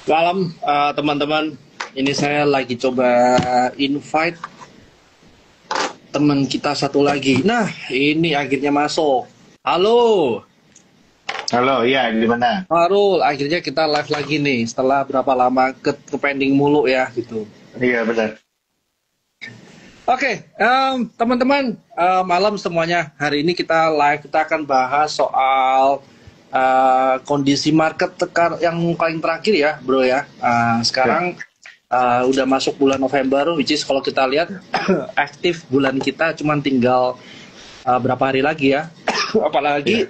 Malam teman-teman, ini saya lagi coba invite teman kita satu lagi. Nah, ini akhirnya masuk. Halo, Halo, iya gimana? Harul. Akhirnya kita live lagi nih setelah berapa lama ke pending mulu ya gitu. Iya benar. Oke, teman-teman, malam semuanya. Hari ini kita live, kita akan bahas soal kondisi market yang paling terakhir ya, bro ya. Sekarang udah masuk bulan November, which is kalau kita lihat aktif bulan kita cuma tinggal berapa hari lagi ya. Apalagi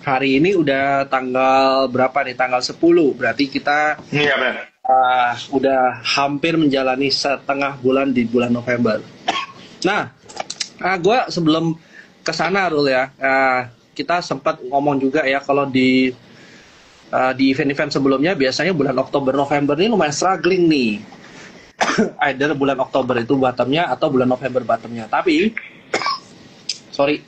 hari ini udah tanggal berapa nih? Tanggal 10. Berarti kita Iya benar. udah hampir menjalani setengah bulan di bulan November. Nah, gue sebelum kesana Rul ya, kita sempat ngomong juga ya kalau di event-event sebelumnya biasanya bulan Oktober November ini lumayan struggling nih. Either bulan Oktober itu bottomnya atau bulan November bottomnya. Tapi, sorry,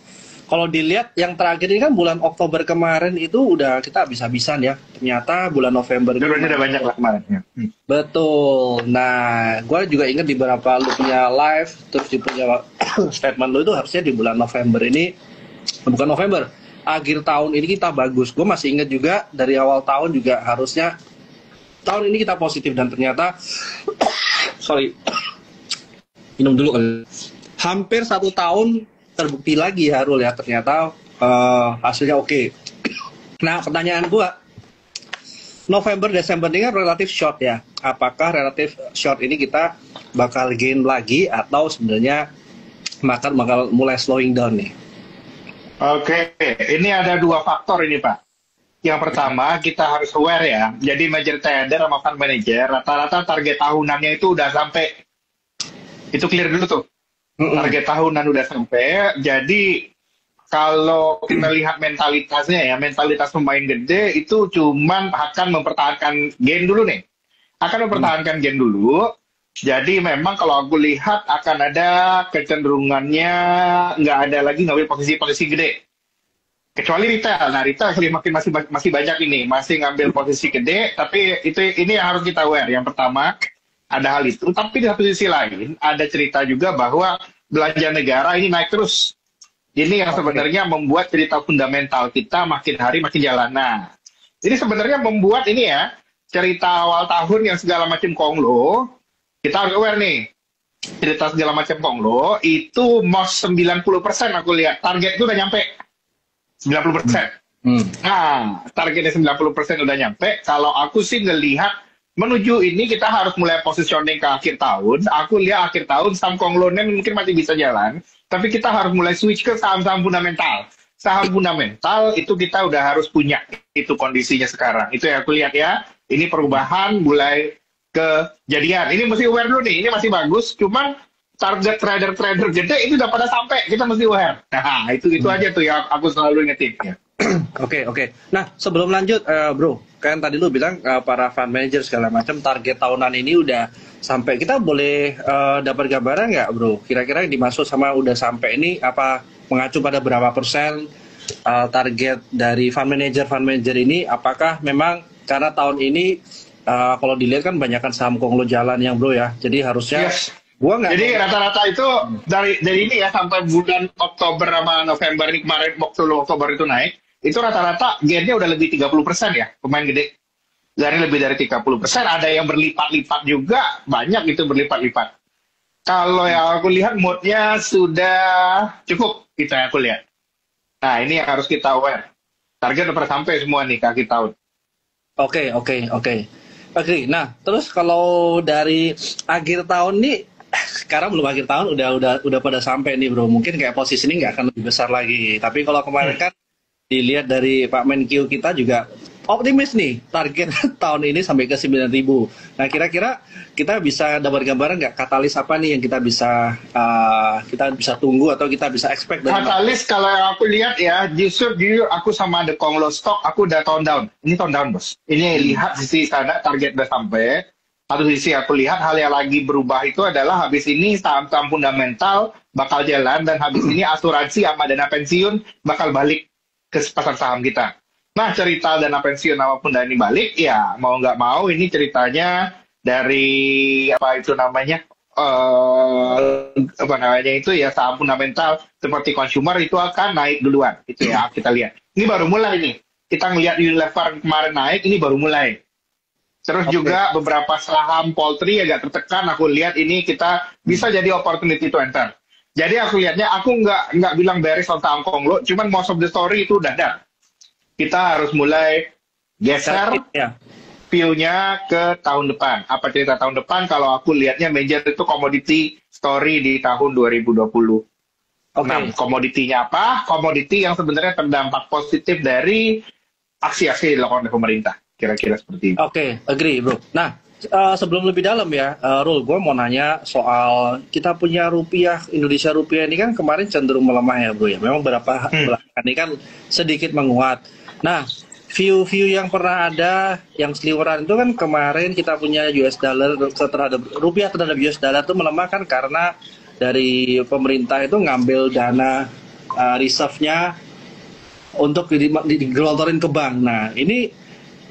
kalau dilihat yang terakhir ini kan bulan Oktober kemarin itu udah kita habis-habisan ya. Ternyata bulan November ini Udah banyak lah kemarin. Ya. betul. Nah, gue juga ingat di beberapa lu punya live, terus di punya statement lu itu harusnya di bulan November ini, bukan November, akhir tahun ini kita bagus. Gue masih ingat juga dari awal tahun juga harusnya tahun ini kita positif dan ternyata, sorry, minum dulu kali. Hampir 1 tahun terbukti lagi ya Rul ya, ternyata hasilnya oke. Nah, pertanyaan gue, November, Desember ini kan relatif short ya. Apakah relatif short ini kita bakal gain lagi atau sebenarnya bakal mulai slowing down nih? Oke, ini ada dua faktor ini Pak. Yang pertama kita harus aware ya. Jadi major trader sama fund manager rata-rata target tahunannya itu udah sampai. Itu clear dulu tuh. Target tahunan udah sampai. Jadi kalau kita lihat mentalitasnya ya, mentalitas pemain gede itu cuman akan mempertahankan gain dulu nih. Akan mempertahankan gain dulu. Jadi memang kalau aku lihat akan ada kecenderungannya nggak ada lagi ngambil posisi-posisi gede. Kecuali retail. Nah, retail masih banyak ini, masih ngambil posisi gede, tapi ini yang harus kita aware. Yang pertama, ada hal itu, tapi di satu sisi lain ada cerita juga bahwa belanja negara ini naik terus. Ini yang sebenarnya membuat cerita fundamental kita makin hari makin jalan. Nah, ini sebenarnya membuat ini ya, cerita awal tahun yang segala macam konglo, kita harus aware nih, cerita segala macam konglo, itu most 90% aku lihat, target itu udah nyampe 90%. Nah, targetnya 90% udah nyampe, kalau aku sih ngelihat menuju ini kita harus mulai positioning ke akhir tahun. Aku lihat akhir tahun saham konglonen mungkin masih bisa jalan, tapi kita harus mulai switch ke saham-saham fundamental. Saham fundamental itu kita udah harus punya itu kondisinya sekarang. Itu yang aku lihat ya. Ini perubahan mulai kejadian. Ini mesti aware dulu nih. Ini masih bagus, cuman target trader-trader gede itu udah pada sampai. Kita mesti aware. Nah, itu aja tuh yang aku selalu ingetin ya. Oke. Nah, sebelum lanjut, bro, kan tadi lu bilang para fund manager segala macam target tahunan ini udah sampai. Kita boleh dapat gambaran nggak, bro? Kira-kira yang dimaksud sama udah sampai ini apa mengacu pada berapa persen target dari fund manager ini? Apakah memang karena tahun ini kalau dilihat kan banyakkan saham konglo jalan yang bro ya, jadi harusnya gua nggak. Jadi rata-rata itu dari ini ya sampai bulan Oktober sama November ini kemarin waktu Oktober itu naik. Itu rata-rata gainnya udah lebih 30% ya, pemain gede. Dari lebih dari 30%, ada yang berlipat-lipat juga, banyak itu berlipat-lipat. Kalau yang aku lihat moodnya sudah cukup, kita yang aku lihat. Nah, ini yang harus kita aware. Target udah pernah sampai semua nih ke akhir tahun. Oke. Nah, terus kalau dari akhir tahun nih, sekarang belum akhir tahun udah pada sampai nih bro. Mungkin kayak posisi ini nggak akan lebih besar lagi. Tapi kalau kemarin kan dilihat dari Pak Menkyu kita juga optimis nih target tahun ini sampai ke 9.000. Nah, kira-kira kita bisa dapat gambaran nggak katalis apa nih yang kita bisa tunggu atau kita bisa expect dari katalis kalau yang aku lihat ya, justru aku sama The Konglo Stock aku udah tone down. Ini tone down bos. Ini lihat sisi sana target udah sampai. Satu sisi aku lihat hal yang lagi berubah itu adalah habis ini saham-saham fundamental bakal jalan dan habis ini asuransi sama dana pensiun bakal balik ke pasar saham kita. Nah, cerita dana pensiun maupun dana balik, ya mau nggak mau ini ceritanya dari apa itu namanya, apa namanya itu ya, saham fundamental seperti consumer itu akan naik duluan. Itu ya kita lihat. Ini baru mulai nih. Kita ngelihat Unilever kemarin naik, ini baru mulai. Terus juga beberapa saham poultry agak tertekan. Aku lihat ini kita bisa jadi opportunity to enter. Jadi aku lihatnya, aku nggak bilang bearish on saham Konglo, cuman most of the story itu udah ada. Kita harus mulai geser view-nya ke tahun depan. Apa cerita tahun depan? Kalau aku lihatnya major itu commodity story di tahun 2020. Nah, komoditinya apa? Komoditi yang sebenarnya terdampak positif dari aksi-aksi dilakukan oleh pemerintah. Kira-kira seperti itu. Oke, agree bro. Nah, sebelum lebih dalam ya, Rul, gue mau nanya soal kita punya rupiah, Indonesia rupiah ini kan kemarin cenderung melemah ya bro ya. Memang beberapa belakangan ini kan sedikit menguat. Nah, view yang pernah ada yang seliweran itu kan kemarin kita punya US dollar terhadap rupiah terhadap US dollar itu melemah kan karena dari pemerintah itu ngambil dana reserve-nya untuk digelontorin ke bank. Nah, ini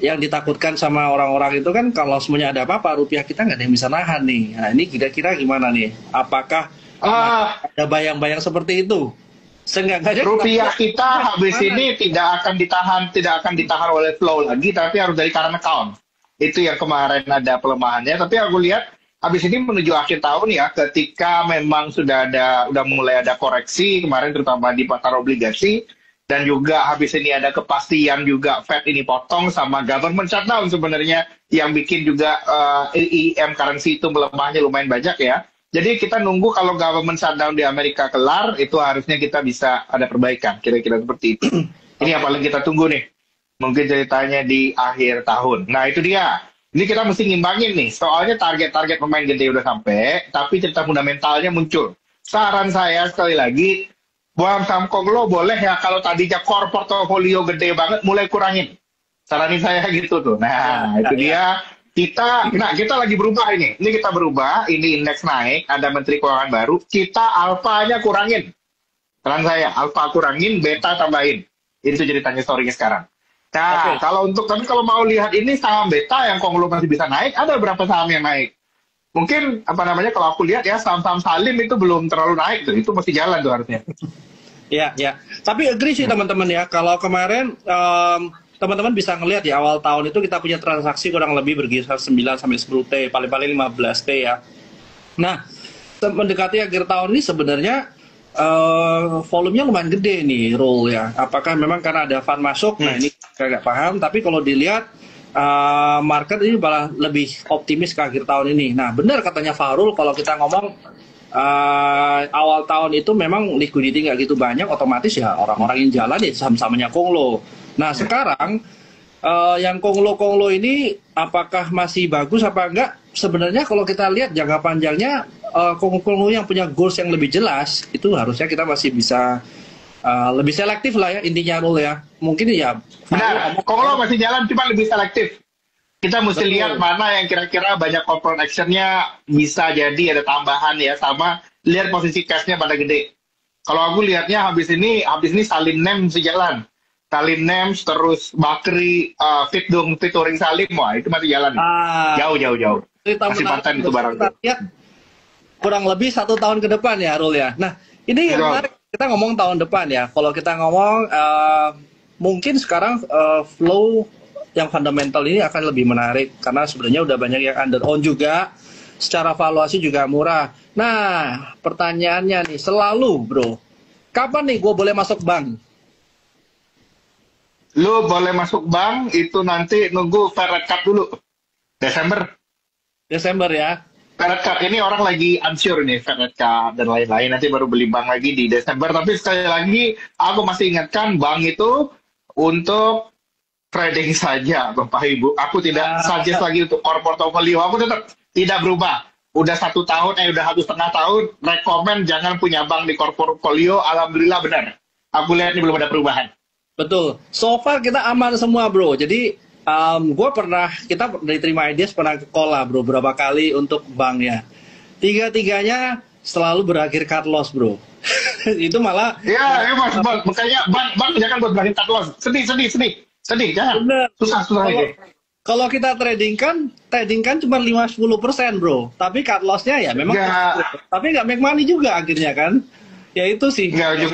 yang ditakutkan sama orang-orang itu kan kalau semuanya ada apa-apa rupiah kita nggak ada yang bisa nahan nih. Nah, ini kira-kira gimana nih? Apakah ada bayang-bayang seperti itu? Rupiah kita habis ini tidak akan ditahan oleh flow lagi, tapi harus dari current account. Itu yang kemarin ada pelemahannya. Tapi aku lihat habis ini menuju akhir tahun ya, ketika memang udah mulai ada koreksi kemarin terutama di pasar obligasi, dan juga habis ini ada kepastian juga Fed ini potong sama government shutdown sebenarnya yang bikin juga EM currency itu melemahnya lumayan banyak ya. Jadi kita nunggu kalau government shutdown di Amerika kelar, itu harusnya kita bisa ada perbaikan, kira-kira seperti itu. Ini yang paling kita tunggu nih. Mungkin ceritanya di akhir tahun. Nah itu dia. Ini kita mesti ngimbangin nih. Soalnya target-target pemain gede udah sampai, tapi cerita fundamentalnya muncul. Saran saya sekali lagi, buang saham Konglo boleh ya kalau tadinya core portfolio gede banget, mulai kurangin. Saranin saya gitu tuh. Nah itu dia. Kita lagi berubah ini. Ini kita berubah, ini indeks naik, ada menteri keuangan baru, kita alfanya kurangin. Saran saya, alfa kurangin, beta tambahin. Itu ceritanya story-nya sekarang. Nah, tapi kalau mau lihat ini saham beta yang Konglo masih bisa naik, ada berapa saham yang naik? Mungkin kalau aku lihat ya saham-saham Salim itu belum terlalu naik tuh, itu masih jalan tuh harusnya. Ya. Tapi agree sih teman-teman ya, kalau kemarin teman-teman bisa ngelihat ya awal tahun itu kita punya transaksi kurang lebih berkisar 9 sampai 10 T, paling-paling 15 T ya. Nah, mendekati akhir tahun ini sebenarnya volumenya lumayan gede nih, Rul ya. Apakah memang karena ada fund masuk? Nah, ini saya nggak paham. Tapi kalau dilihat market ini malah lebih optimis ke akhir tahun ini. Nah, benar katanya Farul kalau kita ngomong awal tahun itu memang liquidity nggak gitu banyak, otomatis ya orang-orang yang jalan ya saham-sahamnya Konglo. Nah sekarang yang Konglo ini apakah masih bagus apa enggak? Sebenarnya kalau kita lihat jangka panjangnya Konglo yang punya goals yang lebih jelas itu harusnya kita masih bisa lebih selektif lah ya intinya Rul ya. Mungkin ya. Benar. Konglo masih jalan cuma lebih selektif. Kita mesti lihat mana yang kira-kira banyak corporate action-nya bisa jadi ada tambahan ya, sama lihat posisi cash-nya pada gede. Kalau aku lihatnya habis ini Salim Nem mesti jalan. Salim Nems terus Bakri featuring Salim, wah itu masih jalan. Jauh. Masih paten itu barang. Kurang lebih 1 tahun ke depan ya Rul ya. Nah ini yang menarik, kita ngomong tahun depan ya. Kalau kita ngomong mungkin sekarang flow yang fundamental ini akan lebih menarik karena sebenarnya udah banyak yang under own juga, secara valuasi juga murah. Nah pertanyaannya nih selalu bro, kapan nih gue boleh masuk bank? Lu boleh masuk bank itu nanti nunggu Fed rate cut dulu. Desember ya. Fed rate cut ini orang lagi unsure nih Fed rate cut dan lain-lain, nanti baru beli bank lagi di Desember. Tapi sekali lagi aku masih ingatkan bank itu untuk trading saja Bapak Ibu. Aku tidak suggest lagi untuk core portfolio. Aku tetap tidak berubah. Udah 1 tahun, udah 1,5 tahun, rekomen jangan punya bank di core portfolio. Alhamdulillah benar. Aku lihat ini belum ada perubahan. Betul. So far kita aman semua bro. Jadi kita dari Terima Ideas pernah ke call lah bro berapa kali untuk bank ya. 3-tiganya selalu berakhir cut loss bro. Itu malah. Ya mas, makanya bank jangan buat berakhir cut loss. Sedih. Sedih kan? Bener. Susah Kalau ini. kalau kita trading kan cuma 5-10% bro. Tapi cut loss-nya ya memang, Nggak, tapi nggak make money juga akhirnya kan. Ya itu sih. nggak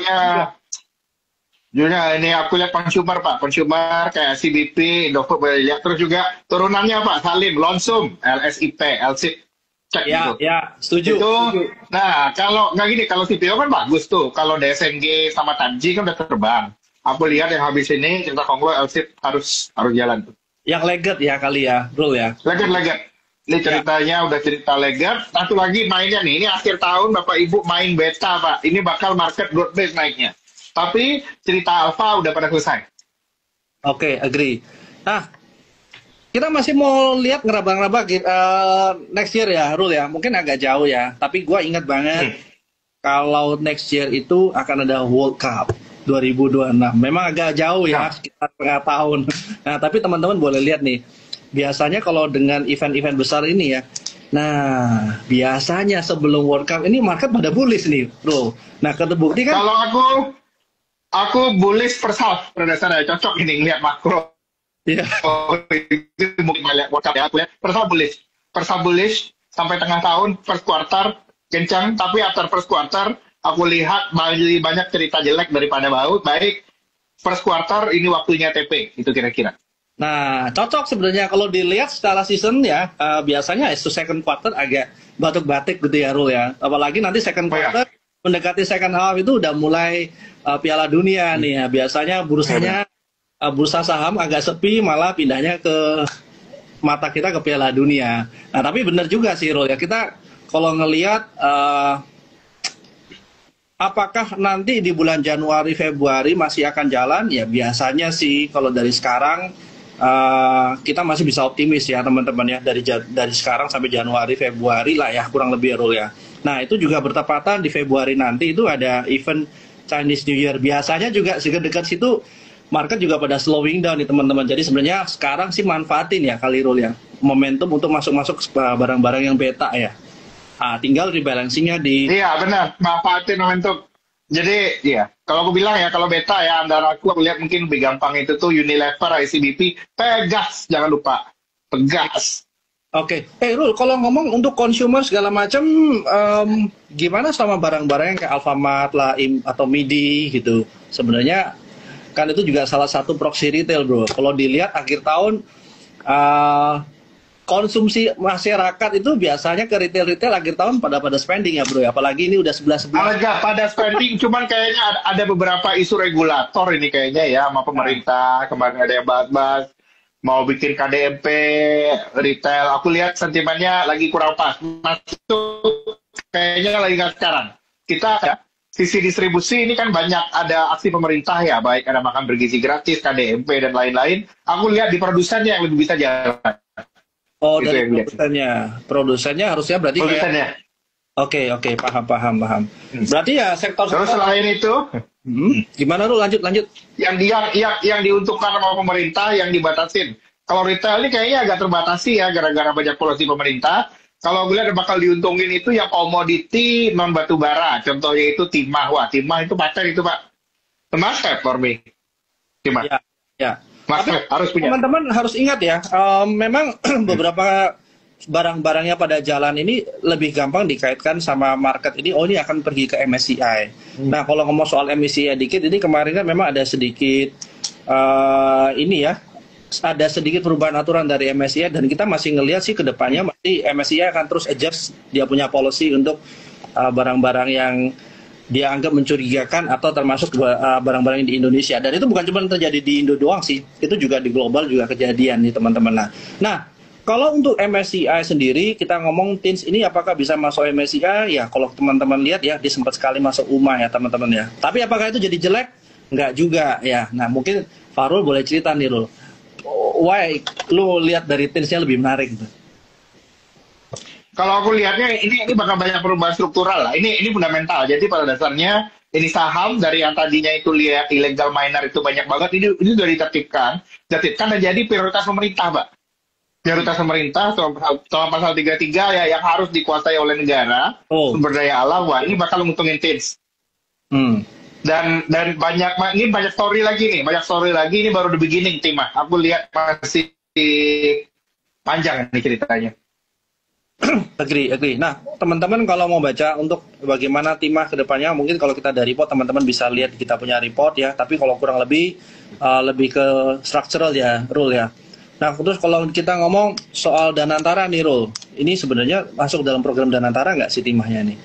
ujungnya, ini aku lihat consumer Pak, consumer kayak CBP, Indofood boleh lihat, terus juga turunannya Pak, Salim, Lonsum, LSIP, LSIP, cek gitu. Ya, setuju. Itu, Setuju. nah kalau nggak gini, kalau CPO kan bagus tuh, kalau DSNG sama Tanji kan udah terbang. Aku lihat yang habis ini, Cinta Konglo, LSIP harus jalan tuh. Yang legat ya kali ya, bro ya. Legend. Ini ceritanya udah cerita legend. Satu lagi mainnya nih, ini akhir tahun Bapak Ibu main beta Pak. Ini bakal market growth base naiknya. Tapi cerita alpha udah pada selesai. Oke, agree. Nah, kita masih mau lihat ngeraba-ngeraba next year ya, Rul ya. Mungkin agak jauh ya, tapi gua ingat banget kalau next year itu akan ada World Cup 2026. Memang agak jauh ya, sekitar setengah tahun. Nah, tapi teman-teman boleh lihat nih. Biasanya kalau dengan event-event besar ini ya, nah biasanya sebelum World Cup ini market pada bullish nih, bro. Nah, terbukti kan? Kalau aku bullish first half berdasarnya cocok ini lihat makro. Iya. Itu mungkin lihat World Cup ya. Aku lihat first half bullish sampai tengah tahun, first quarter kencang, tapi after first quarter aku lihat banyak cerita jelek daripada baik. First quarter ini waktunya TP, itu kira-kira. Nah, cocok sebenarnya kalau dilihat secara season ya, biasanya itu second quarter agak batuk-batik gitu ya, Rul ya. Apalagi nanti second quarter mendekati second half itu udah mulai Piala Dunia nih ya. Biasanya bursa saham agak sepi, malah pindahnya ke mata kita ke Piala Dunia. Nah, tapi benar juga sih, Rul ya. Kita kalau ngelihat apakah nanti di bulan Januari Februari masih akan jalan? Ya biasanya sih kalau dari sekarang kita masih bisa optimis ya teman-teman ya, dari sekarang sampai Januari Februari lah ya kurang lebih Rul ya. Nah itu juga bertepatan di Februari nanti itu ada event Chinese New Year. Biasanya juga dekat situ market juga pada slowing down nih teman-teman. Jadi sebenarnya sekarang sih manfaatin ya kali Rul ya, momentum untuk masuk barang-barang yang beta ya. Tinggal rebalancingnya di... Iya benar, manfaatin momentum. Jadi iya, kalau aku bilang ya, kalau beta ya antara aku lihat mungkin lebih gampang itu tuh Unilever, ICBP, pegas, jangan lupa, pegas. Oke, Rul, kalau ngomong untuk consumer segala macam, gimana sama barang-barang yang kayak Alfamart lah, atau Midi gitu? Sebenarnya kan itu juga salah satu proxy retail, bro. Kalau dilihat akhir tahun, konsumsi masyarakat itu biasanya ke retail-retail akhir tahun pada spending ya, bro. Apalagi ini udah 11. Agak pada spending, cuman kayaknya ada beberapa isu regulator ini kayaknya ya sama pemerintah. Kemarin ada yang bahas mau bikin KDMP retail. Aku lihat sentimennya lagi kurang pas. Masuk kayaknya lagi nggak sekarang. Kita ya, sisi distribusi ini kan banyak ada aksi pemerintah ya, baik ada makan bergizi gratis, KDMP dan lain-lain. Aku lihat di produsennya yang lebih bisa jalan. Oh, Itu dari produsennya harusnya berarti produsennya. Oke, paham. Berarti ya sektor. Terus selain itu, gimana lu lanjut? yang diuntungkan sama pemerintah yang dibatasin. Kalau retail ini kayaknya agak terbatasi ya gara-gara banyak polisi pemerintah. Kalau gue lihat bakal diuntungin itu yang komoditi non batu bara. Contohnya itu timah. Wah, timah itu paten itu Pak. Must have for me. Timah. Ya. Tapi harus punya. Teman-teman harus ingat ya, memang beberapa barang-barangnya pada jalan ini lebih gampang dikaitkan sama market ini. Oh, ini akan pergi ke MSCI. Nah, kalau ngomong soal MSCI dikit, ini kemarin kan memang ada sedikit ada sedikit perubahan aturan dari MSCI dan kita masih ngelihat sih ke depannya masih MSCI akan terus adjust dia punya policy untuk barang-barang yang dia anggap mencurigakan atau termasuk barang-barang di Indonesia. Dan itu bukan cuma terjadi di Indo doang sih, itu juga di global juga kejadian nih teman-teman. Nah, kalau untuk MSCI sendiri, kita ngomong TINS ini apakah bisa masuk MSCI? Ya, kalau teman-teman lihat ya, dia sempat sekali masuk UMA ya teman-teman ya. Tapi apakah itu jadi jelek? Enggak juga ya. Nah, mungkin Farul boleh cerita nih, Rul. Why lu lihat dari TINS-nya lebih menarik gitu? Kalau aku lihatnya ini bakal banyak perubahan struktural lah. Ini fundamental. Jadi pada dasarnya ini saham dari yang tadinya itu lihat illegal miner itu banyak banget. Ini sudah ditertibkan dan jadi prioritas pemerintah, Pak. Prioritas pemerintah soal pasal 33 ya yang harus dikuasai oleh negara, sumber daya alam. Wah, ini bakal menguntungin TINS. Dan ini banyak story lagi nih, ini baru the beginning Timah. Aku lihat masih panjang nih ceritanya. Agree. Nah, teman-teman kalau mau baca untuk bagaimana Timah ke depannya, mungkin kalau kita ada report, teman-teman bisa lihat kita punya report ya. Tapi kalau kurang lebih ke structural ya, Rul ya. Nah, terus kalau kita ngomong soal Danantara nih, Rul, ini sebenarnya masuk dalam program Danantara nggak sih Timahnya nih?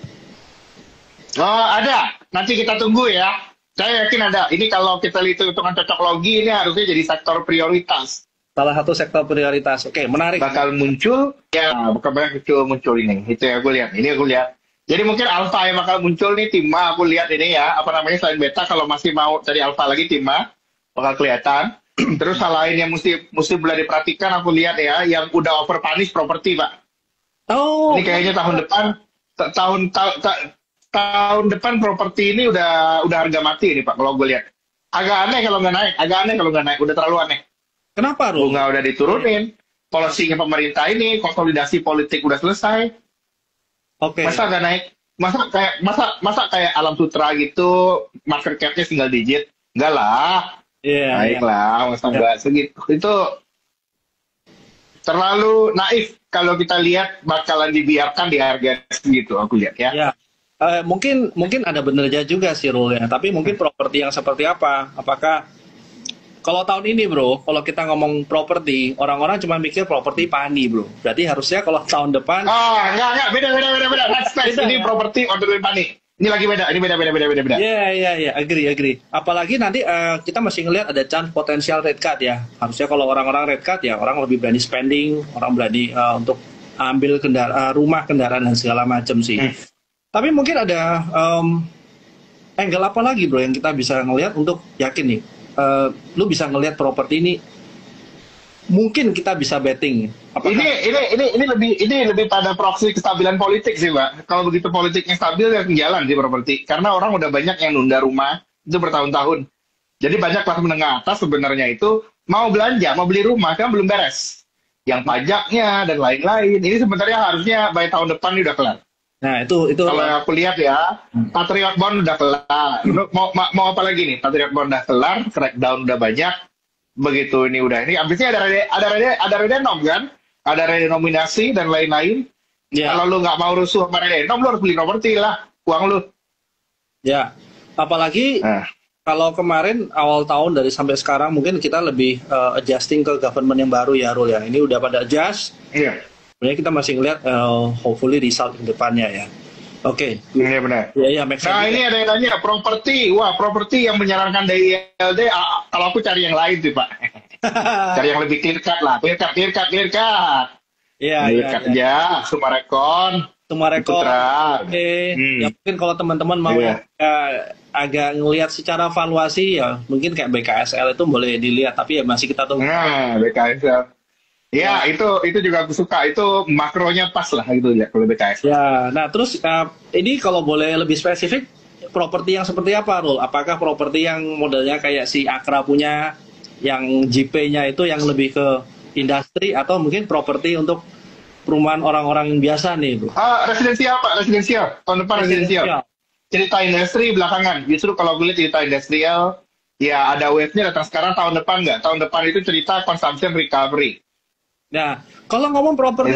Oh, ada. Nanti kita tunggu ya. Saya yakin ada. Ini kalau kita lihat hitungan cocok logi, ini harusnya jadi sektor prioritas. Salah satu sektor prioritas. Oke, menarik. Bakal muncul, ya bakal muncul ini. Itu yang aku lihat. Ini aku lihat. Jadi mungkin alpha yang bakal muncul nih, Timah. Aku lihat ini ya, apa namanya, selain beta, kalau masih mau cari alpha lagi, Timah bakal kelihatan. Terus hal lain yang mesti boleh diperhatikan, aku lihat ya, yang udah over punish properti, Pak. Oh. Ini kayaknya tahun depan properti ini udah harga mati nih, Pak, kalau gue lihat. Agak aneh kalau nggak naik. Udah terlalu aneh. Kenapa, Rul? Bunga udah diturunin, polisinya pemerintah ini, konsolidasi politik udah selesai. Oke. Masa nggak naik? Masa kayak Alam Sutra gitu, market cap-nya single digit? Enggak lah. Iya. Naik lah, masa nggak segitu. Itu terlalu naif kalau kita lihat bakalan dibiarkan di harga segitu, aku lihat ya. Ya. Mungkin ada benernya juga sih, Rul ya. Tapi mungkin properti yang seperti apa? Apakah kalau tahun ini, bro, kalau kita ngomong properti, orang-orang cuma mikir properti pani, bro. Berarti harusnya kalau tahun depan... Enggak. Beda. Next. Ini properti order pani. Ini lagi beda. Ini beda. Iya. Agree. Apalagi nanti kita masih ngelihat ada chance potensial rate cut ya. Harusnya kalau orang-orang rate cut ya, orang lebih berani spending, orang berani untuk ambil rumah, kendaraan, dan segala macam sih. Tapi mungkin ada angle apa lagi, bro, yang kita bisa ngelihat untuk yakin nih. Lu bisa ngelihat properti ini mungkin kita bisa betting. Apakah... Ini lebih pada proksi kestabilan politik sih, Pak. Kalau begitu politiknya stabil ya jalan di properti. Karena orang udah banyak yang nunda rumah itu bertahun-tahun. Jadi banyak kelas menengah atas sebenarnya itu mau belanja, mau beli rumah kan belum beres. Yang pajaknya dan lain-lain. Ini sebenarnya harusnya by tahun depan ini udah kelar. Nah, itu kalau aku lihat ya, Patriot Bond udah kelar. Mau apa lagi nih? Patriot Bond udah kelar, crackdown udah banyak. Begitu ini udah ini. Abisnya ada redenom kan? Ada redenominasi dan lain-lain. Yeah. Kalau lu nggak mau rusuh sama redenom, lu harus beli properti lah, uang lu. Ya, apalagi kalau kemarin awal tahun dari sampai sekarang mungkin kita lebih adjusting ke government yang baru ya, Rul ya. Ini udah pada adjust. Iya. Sebenarnya kita masih ngeliat hopefully result ke depannya ya. Oke. Iya benar. Iya, nah ini ada yang nanya properti. Wah, properti yang menyarankan dari ILD, kalau aku cari yang lain sih, Pak. Cari yang lebih clear cut lah. Clear cut. Iya. Ya, Sumarekon. Oke. Ya mungkin kalau teman-teman mau agak ngelihat secara valuasi ya, mungkin kayak BKSL itu boleh dilihat, tapi ya masih kita tunggu. Nah, BKSL. Ya, itu juga aku suka. Itu makronya pas lah gitu ya kalau BKS. Ya, nah terus ini kalau boleh lebih spesifik, properti yang seperti apa, Rul? Apakah properti yang modelnya kayak si Akra punya, yang JP-nya itu yang lebih ke industri, atau mungkin properti untuk perumahan orang-orang biasa nih, Bro? Residensial, Pak. Residensial. Tahun depan residensial. Cerita industri belakangan. Justru kalau gue lihat cerita industrial, ya ada wave-nya datang sekarang, tahun depan nggak. Tahun depan itu cerita consumption recovery. Nah, kalau ngomong properti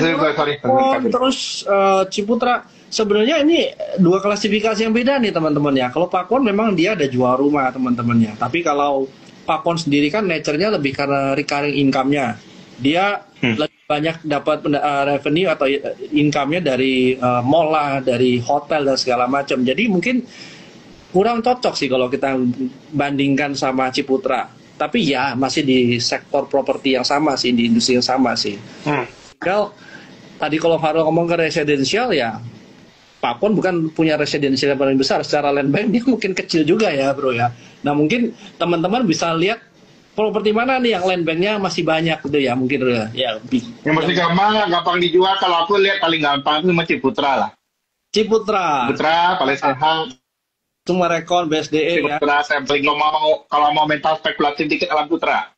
terus Ciputra, sebenarnya ini dua klasifikasi yang beda nih teman-teman ya. Kalau Pakon memang dia ada jual rumah teman-temannya. Tapi kalau Pakon sendiri kan nature-nya lebih karena recurring income-nya. Dia lebih banyak dapat revenue atau income-nya dari mall lah, dari hotel dan segala macam. Jadi mungkin kurang cocok sih kalau kita bandingkan sama Ciputra. Tapi ya masih di sektor properti yang sama sih, di industri yang sama sih. Kalau tadi kalau Farul ngomong ke residensial ya, Pakon bukan punya residensial yang paling besar. Secara land bank dia mungkin kecil juga ya, Bro ya. Nah mungkin teman-teman bisa lihat properti mana nih yang land banknya masih banyak gitu ya, mungkin ya. Yang masih gampang dijual, kalau aku lihat paling gampang itu Ciputra lah. Ciputra paling sehat. Sumarekon, BSDE ya. Ciputra sampling, kalau mau mental spekulatif dikit Alam Putra.